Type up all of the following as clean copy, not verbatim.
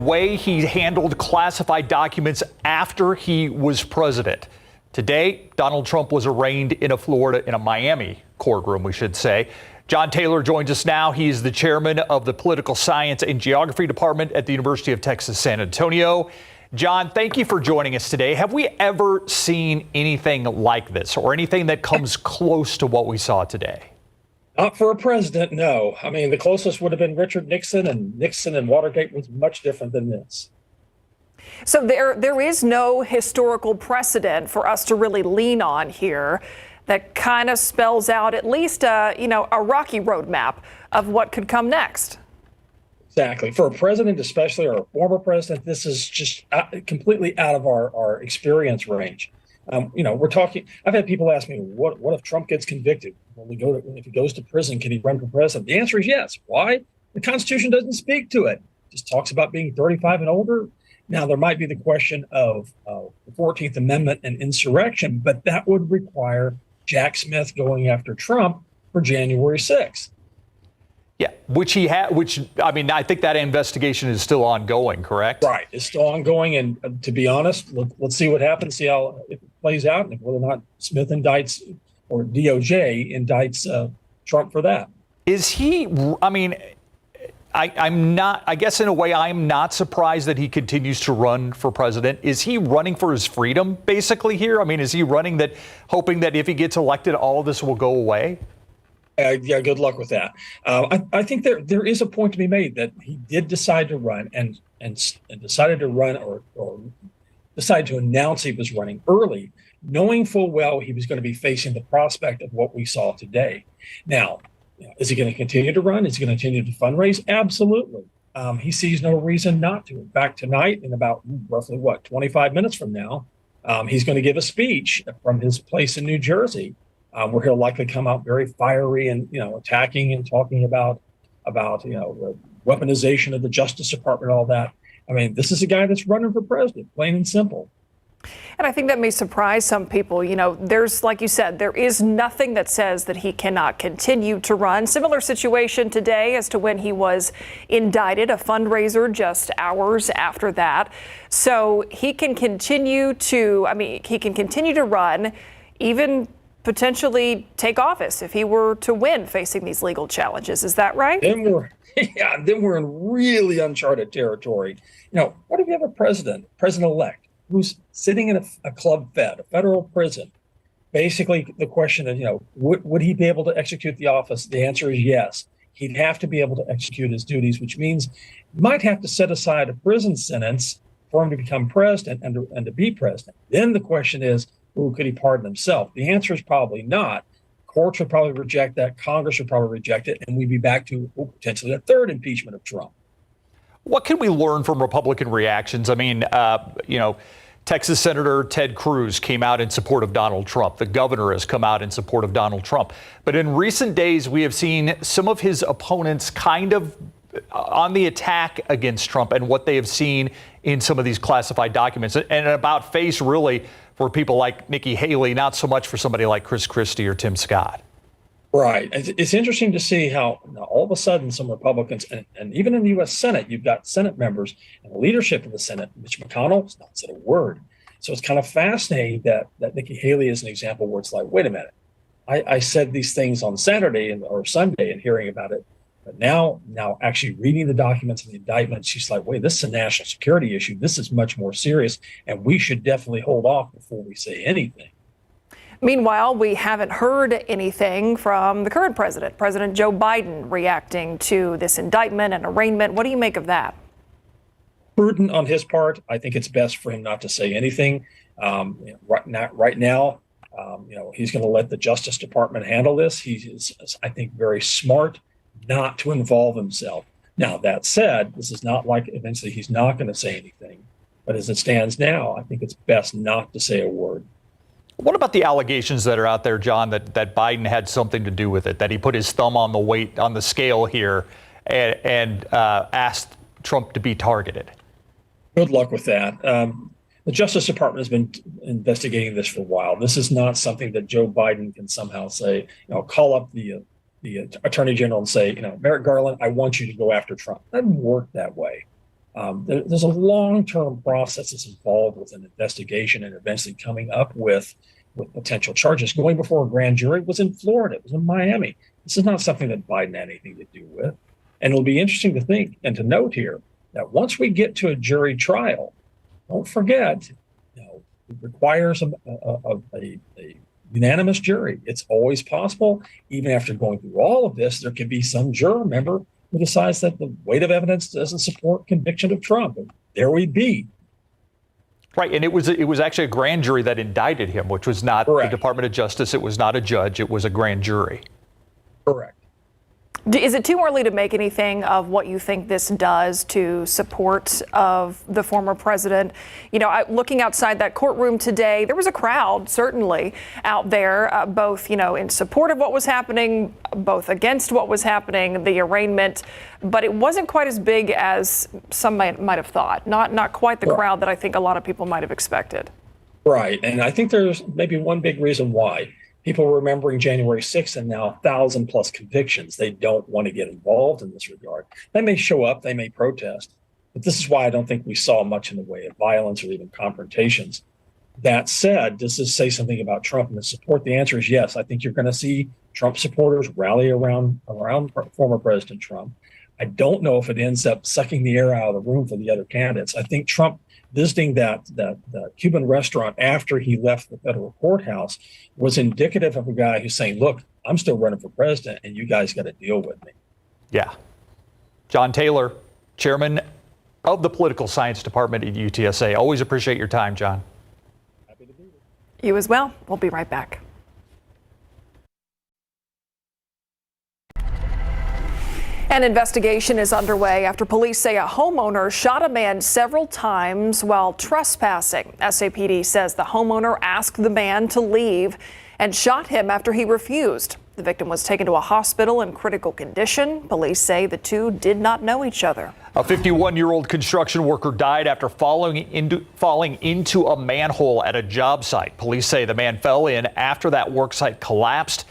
Way he handled classified documents after he was president. Today, Donald Trump was arraigned in a Miami courtroom, we should say. John Taylor joins us now. He is the chairman of the Political Science and Geography Department at the University of Texas, San Antonio. John, thank you for joining us today. Have we ever seen anything like this or anything that comes close to what we saw today? Not for a president, no. I mean, the closest would have been Richard Nixon, and Nixon and Watergate was much different than this. So there is no historical precedent for us to really lean on here that kind of spells out at least a rocky roadmap of what could come next. Exactly. For a president, especially, or a former president, this is just completely out of our experience range. We're talking. I've had people ask me, "What if Trump gets convicted? If he goes to prison, can he run for president?" The answer is yes. Why? The Constitution doesn't speak to it. It just talks about being 35 and older. Now, there might be the question of the 14th Amendment and insurrection, but that would require Jack Smith going after Trump for January 6th. Yeah, I think that investigation is still ongoing, correct? Right. It's still ongoing. And to be honest, let's see what happens, see how it plays out, and whether or not Smith indicts or DOJ indicts Trump for that. Is he, I'm not, I guess in a way, I'm not surprised that he continues to run for president. Is he running for his freedom, basically, here? I mean, is he running that, hoping that if he gets elected, all of this will go away? Yeah, good luck with that. I think there is a point to be made that he did decide to run and decided to run or decided to announce he was running early, knowing full well he was going to be facing the prospect of what we saw today. Now, is he going to continue to run? Is he going to continue to fundraise? Absolutely. He sees no reason not to. In fact, tonight, in about roughly 25 minutes from now, he's going to give a speech from his place in New Jersey, where he'll likely come out very fiery and attacking and talking about the weaponization of the Justice Department, all that. I mean, this is a guy that's running for president, plain and simple. And I think that may surprise some people. There's, like you said, there is nothing that says that he cannot continue to run. Similar situation today as to when he was indicted, a fundraiser just hours after that. So he can continue to, run, even potentially take office if he were to win facing these legal challenges. Is that right? Then we're in really uncharted territory. What if you have a president-elect, who's sitting in a club fed, a federal prison? Basically, the question is, would he be able to execute the office? The answer is yes. He'd have to be able to execute his duties, which means he might have to set aside a prison sentence for him to become president and to be president. Then the question is, could he pardon himself? The answer is probably not. Courts would probably reject that. Congress would probably reject it. And we'd be back to potentially a third impeachment of Trump. What can we learn from Republican reactions? I mean, Texas Senator Ted Cruz came out in support of Donald Trump. The governor has come out in support of Donald Trump. But in recent days, we have seen some of his opponents kind of on the attack against Trump and what they have seen in some of these classified documents, and about face really for people like Nikki Haley, not so much for somebody like Chris Christie or Tim Scott. Right. It's interesting to see how all of a sudden some Republicans, and even in the U.S. Senate, you've got Senate members and the leadership of the Senate. Mitch McConnell has not said a word. So it's kind of fascinating that Nikki Haley is an example where it's like, wait a minute, I said these things on Saturday or Sunday and hearing about it. But now actually reading the documents and the indictment, she's like, wait, this is a national security issue. This is much more serious, and we should definitely hold off before we say anything. Meanwhile, we haven't heard anything from the current president, President Joe Biden, reacting to this indictment and arraignment. What do you make of that? Prudent on his part. I think it's best for him not to say anything. Right now, he's going to let the Justice Department handle this. He is, I think, very smart not to involve himself. Now, that said, this is not like eventually he's not going to say anything. But as it stands now, I think it's best not to say a word. What about the allegations that are out there, John, that Biden had something to do with it, that he put his thumb on the scale here and asked Trump to be targeted? Good luck with that. The Justice Department has been investigating this for a while. This is not something that Joe Biden can somehow say, call up the Attorney General and say, Merrick Garland, I want you to go after Trump. It doesn't work that way. There's a long-term process that's involved with an investigation and eventually coming up with potential charges. Going before a grand jury was in Florida. It was in Miami. This is not something that Biden had anything to do with. And it'll be interesting to think and to note here that once we get to a jury trial, don't forget, it requires a unanimous jury. It's always possible, even after going through all of this, there could be some juror member who decides that the weight of evidence doesn't support conviction of Trump. And there we'd be. Right, and it was actually a grand jury that indicted him, which was not Correct. the Department of Justice. It was not a judge. It was a grand jury. Correct. Is it too early to make anything of what you think this does to support of the former president? Looking outside that courtroom today, there was a crowd certainly out there, both, in support of what was happening, both against what was happening, the arraignment, but it wasn't quite as big as some might have thought. Not quite the crowd that I think a lot of people might have expected. Right. And I think there's maybe one big reason why. People remembering January 6th and now 1,000 plus convictions. They don't want to get involved in this regard. They may show up, they may protest, but this is why I don't think we saw much in the way of violence or even confrontations. That said, does this say something about Trump and the support? The answer is yes. I think you're going to see Trump supporters rally around former President Trump. I don't know if it ends up sucking the air out of the room for the other candidates. I think Trump visiting that Cuban restaurant after he left the federal courthouse was indicative of a guy who's saying, look, I'm still running for president and you guys got to deal with me. Yeah. John Taylor, chairman of the political science department at UTSA. Always appreciate your time, John. Happy to be here. You as well. We'll be right back. An investigation is underway after police say a homeowner shot a man several times while trespassing. SAPD says the homeowner asked the man to leave and shot him after he refused. The victim was taken to a hospital in critical condition. Police say the two did not know each other. A 51-year-old construction worker died after falling into a manhole at a job site. Police say the man fell in after that work site collapsed.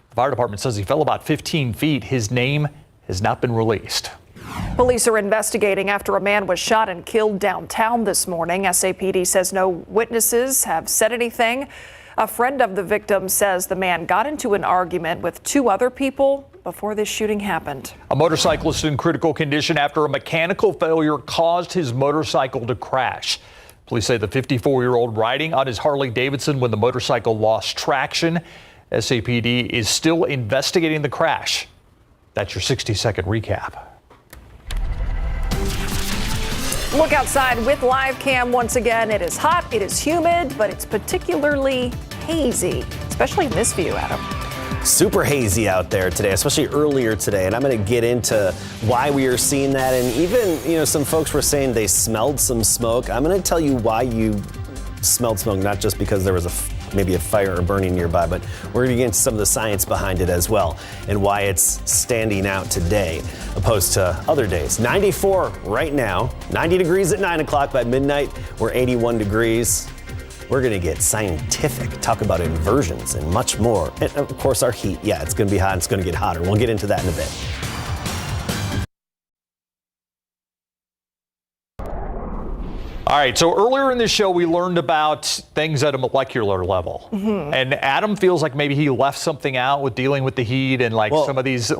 The fire department says he fell about 15 feet. His name has not been released. Police are investigating after a man was shot and killed downtown this morning. SAPD says no witnesses have said anything. A friend of the victim says the man got into an argument with two other people before this shooting happened. A motorcyclist in critical condition after a mechanical failure caused his motorcycle to crash. Police say the 54-year-old riding on his Harley Davidson when the motorcycle lost traction. SAPD is still investigating the crash. That's your 60-second recap. Look outside with live cam once again. It is hot, it is humid, but it's particularly hazy, especially in this view, Adam. Super hazy out there today, especially earlier today. And I'm going to get into why we are seeing that. And even, some folks were saying they smelled some smoke. I'm going to tell you why you smelled smoke, not just because there was maybe a fire or burning nearby, but we're going to get into some of the science behind it as well and why it's standing out today opposed to other days. 94 right now, 90 degrees at 9 o'clock. By midnight, we're 81 degrees. We're going to get scientific, talk about inversions and much more. And of course, our heat. Yeah, it's going to be hot. It's going to get hotter. We'll get into that in a bit. All right, so earlier in the show, we learned about things at a molecular level. And Adam feels like maybe he left something out with dealing with the heat and some of these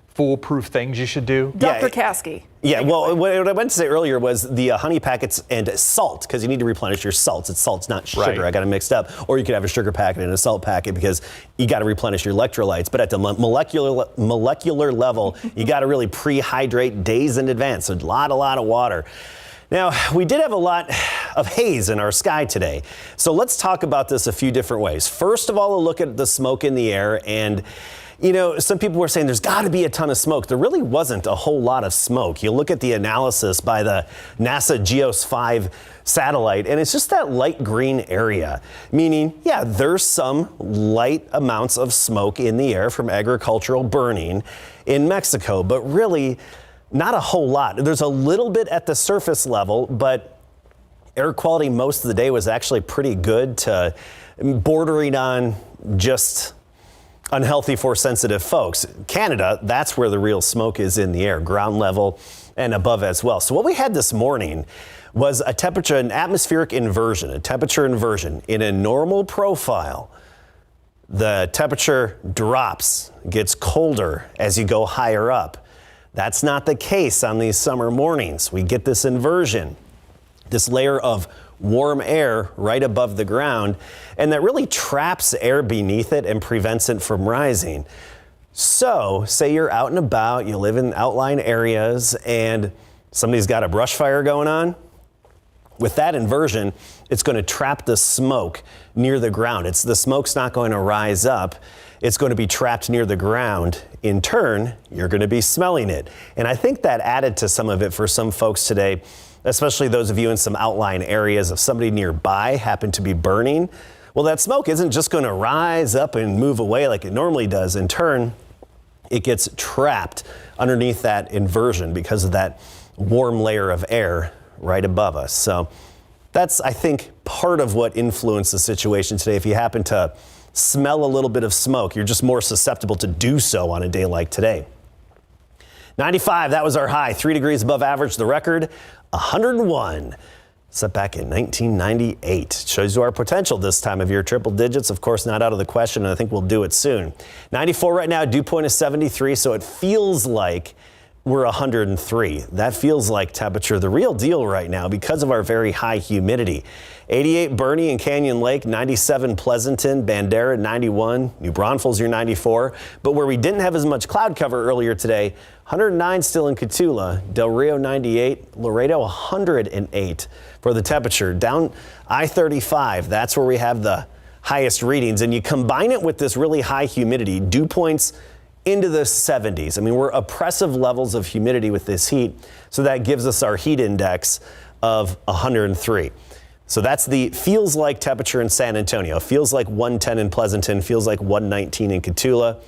foolproof things you should do. Dr. Caskey. Yeah, well, what I meant to say earlier was the honey packets and salt, because you need to replenish your salts. It's salts, not sugar. Right. I got it mixed up. Or you could have a sugar packet and a salt packet because you got to replenish your electrolytes. But at the molecular level, you got to really pre-hydrate days in advance. So a lot of water. Now, we did have a lot of haze in our sky today. So let's talk about this a few different ways. First of all, a look at the smoke in the air. And, some people were saying there's got to be a ton of smoke. There really wasn't a whole lot of smoke. You look at the analysis by the NASA GEOS 5 satellite, and it's just that light green area, meaning, yeah, there's some light amounts of smoke in the air from agricultural burning in Mexico, but really not a whole lot. There's a little bit at the surface level, but air quality most of the day was actually pretty good to bordering on just unhealthy for sensitive folks. Canada, that's where the real smoke is in the air. Ground level, and above as well. So what we had this morning was a temperature, an atmospheric inversion, a temperature inversion. In a normal profile, the temperature drops, gets colder as you go higher up. That's not the case on these summer mornings. We get this inversion, this layer of warm air right above the ground, and that really traps air beneath it and prevents it from rising. So, say you're out and about, you live in outlying areas, and somebody's got a brush fire going on. With that inversion, it's going to trap the smoke near the ground. The smoke's not going to rise up. It's going to be trapped near the ground. In turn, you're going to be smelling it. And I think that added to some of it for some folks today, especially those of you in some outlying areas. If somebody nearby happened to be burning, well, that smoke isn't just going to rise up and move away like it normally does. In turn, it gets trapped underneath that inversion because of that warm layer of air right above us. So that's, I think, part of what influenced the situation today. If you happen to smell a little bit of smoke, you're just more susceptible to do so on a day like today. 95, that was our high, 3 degrees above average. The record, 101, set back in 1998. Shows you our potential this time of year. Triple digits, of course, not out of the question, and I think we'll do it soon. 94 right now, dew point is 73, so it feels like we're 103. That feels like temperature, the real deal right now because of our very high humidity. 88 Bernie and Canyon Lake, 97 Pleasanton, Bandera 91, New Braunfels your 94. But where we didn't have as much cloud cover earlier today, 109 still in Cotulla, Del Rio 98, Laredo 108 for the temperature. Down I-35, that's where we have the highest readings. And you combine it with this really high humidity, dew points into the 70s. I mean, we're oppressive levels of humidity with this heat, so that gives us our heat index of 103. So that's the feels like temperature in San Antonio. Feels like 110 in Pleasanton, feels like 119 in Cotulla.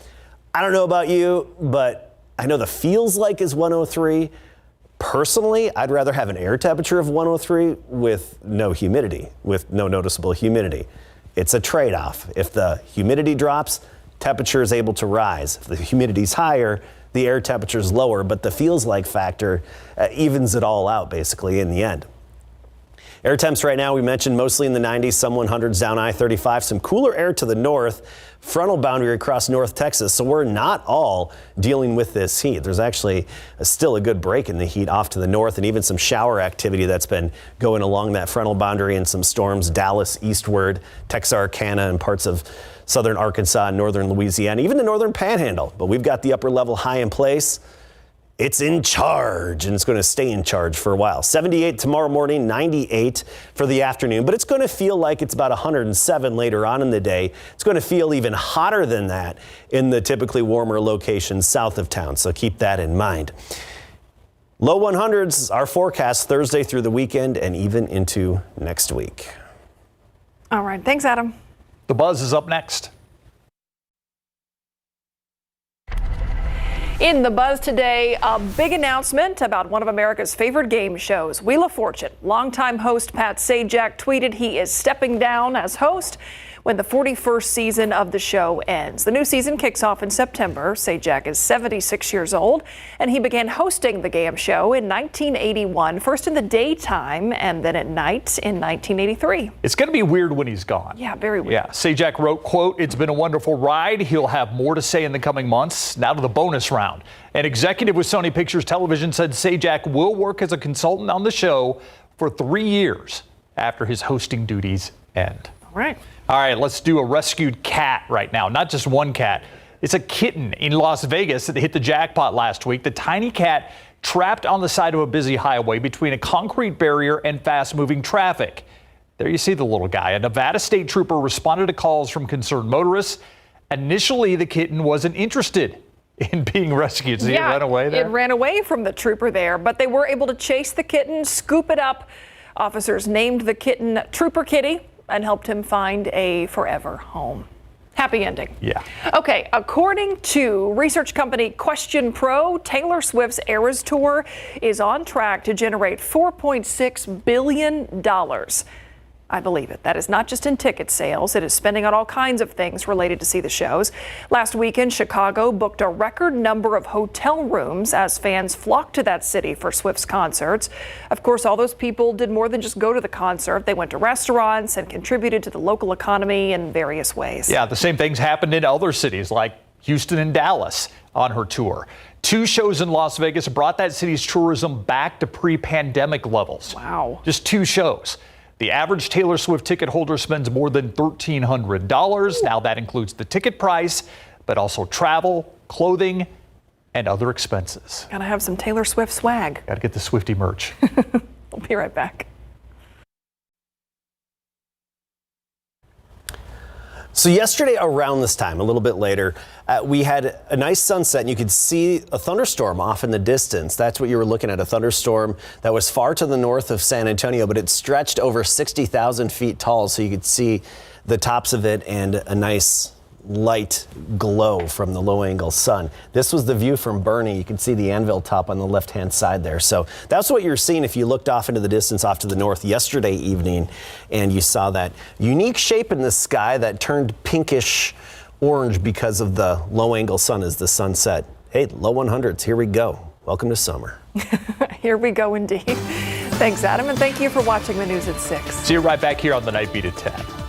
I don't know about you, but I know the feels like is 103. Personally, I'd rather have an air temperature of 103 with no humidity, with no noticeable humidity. It's a trade-off. If the humidity drops, temperature is able to rise. If the humidity's higher, the air temperature is lower, but the feels like factor evens it all out basically in the end. Air temps right now, we mentioned mostly in the 90s, some 100s down I-35, some cooler air to the north, frontal boundary across North Texas. So we're not all dealing with this heat. There's actually still a good break in the heat off to the north and even some shower activity that's been going along that frontal boundary and some storms Dallas eastward, Texarkana and parts of southern Arkansas and northern Louisiana, even the northern panhandle. But we've got the upper level high in place. It's in charge, and it's going to stay in charge for a while. 78 tomorrow morning, 98 for the afternoon, but it's going to feel like it's about 107 later on in the day. It's going to feel even hotter than that in the typically warmer locations south of town, so keep that in mind. Low 100s, our forecast Thursday through the weekend and even into next week. All right. Thanks, Adam. The Buzz is up next. In the Buzz today, a big announcement about one of America's favorite game shows, Wheel of Fortune. Longtime host Pat Sajak tweeted he is stepping down as host when the 41st season of the show ends. The new season kicks off in September. Sajak is 76 years old, and he began hosting the game show in 1981, first in the daytime and then at night in 1983. It's going to be weird when he's gone. Yeah, very weird. Yeah, Sajak wrote, quote, "It's been a wonderful ride. He'll have more to say in the coming months." Now to the bonus round. An executive with Sony Pictures Television said Sajak will work as a consultant on the show for 3 years after his hosting duties end. All right. All right, let's do a rescued cat right now. Not just one cat. It's a kitten in Las Vegas that hit the jackpot last week. The tiny cat trapped on the side of a busy highway between a concrete barrier and fast-moving traffic. There you see the little guy. A Nevada state trooper responded to calls from concerned motorists. Initially, the kitten wasn't interested in being rescued. See, it ran away there? It ran away from the trooper there, but they were able to chase the kitten, scoop it up. Officers named the kitten Trooper Kitty and helped him find a forever home. Happy ending. Yeah. Okay, according to research company Question Pro, Taylor Swift's Eras Tour is on track to generate $4.6 billion. I believe it. That is not just in ticket sales. It is spending on all kinds of things related to see the shows. Last weekend, Chicago booked a record number of hotel rooms as fans flocked to that city for Swift's concerts. Of course, all those people did more than just go to the concert. They went to restaurants and contributed to the local economy in various ways. Yeah, the same things happened in other cities like Houston and Dallas on her tour. 2 shows in Las Vegas brought that city's tourism back to pre-pandemic levels. Wow. Just 2 shows. The average Taylor Swift ticket holder spends more than $1,300. Now that includes the ticket price, but also travel, clothing, and other expenses. Gotta have some Taylor Swift swag. Gotta get the Swiftie merch. We'll be right back. So yesterday around this time, a little bit later, we had a nice sunset and you could see a thunderstorm off in the distance. That's what you were looking at, a thunderstorm that was far to the north of San Antonio, but it stretched over 60,000 feet tall, so you could see the tops of it and a nice light glow from the low angle sun. This was the view from Bernie. You can see the anvil top on the left hand side there. So that's what you're seeing if you looked off into the distance off to the north yesterday evening and you saw that unique shape in the sky that turned pinkish orange because of the low angle sun as the sun set. Hey, low 100s, here we go. Welcome to summer. Here we go indeed. Thanks, Adam, and thank you for watching the news at 6. See you right back here on the Night Beat at 10.